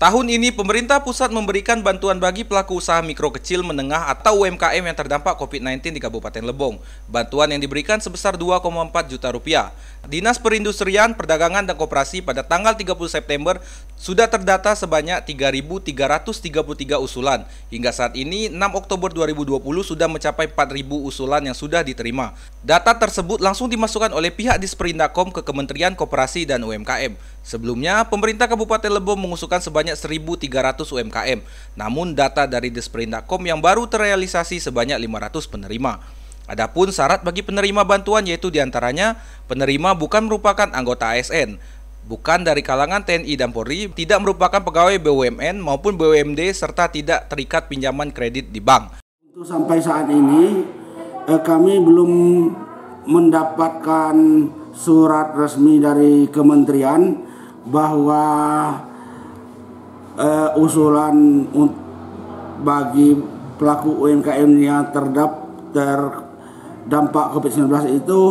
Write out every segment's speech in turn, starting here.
Tahun ini, pemerintah pusat memberikan bantuan bagi pelaku usaha mikro kecil menengah atau UMKM yang terdampak COVID-19 di Kabupaten Lebong. Bantuan yang diberikan sebesar 2,4 juta rupiah. Dinas Perindustrian, Perdagangan, dan Koperasi pada tanggal 30 September sudah terdata sebanyak 3.333 usulan. Hingga saat ini, 6 Oktober 2020 sudah mencapai 4.000 usulan yang sudah diterima. Data tersebut langsung dimasukkan oleh pihak Disperindakom ke Kementerian Koperasi dan UMKM. Sebelumnya, pemerintah Kabupaten Lebong mengusulkan sebanyak 1.300 UMKM. Namun, data dari Disperindakom yang baru terrealisasi sebanyak 500 penerima. Adapun syarat bagi penerima bantuan yaitu diantaranya penerima bukan merupakan anggota ASN, bukan dari kalangan TNI dan Polri, tidak merupakan pegawai BUMN maupun BUMD, serta tidak terikat pinjaman kredit di bank. Sampai saat ini kami belum mendapatkan surat resmi dari kementerian bahwa usulan bagi pelaku UMKM yang terdampak COVID-19 itu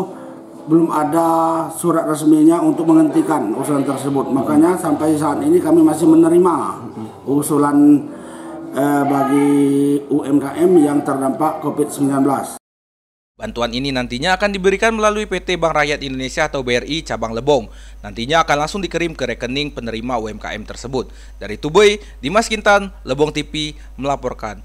belum ada surat resminya untuk menghentikan usulan tersebut. Makanya sampai saat ini kami masih menerima usulan bagi UMKM yang terdampak COVID-19. Bantuan ini nantinya akan diberikan melalui PT Bank Rakyat Indonesia atau BRI Cabang Lebong. Nantinya akan langsung dikirim ke rekening penerima UMKM tersebut. Dari Tubei, Dimas Kintan, Lebong TV melaporkan.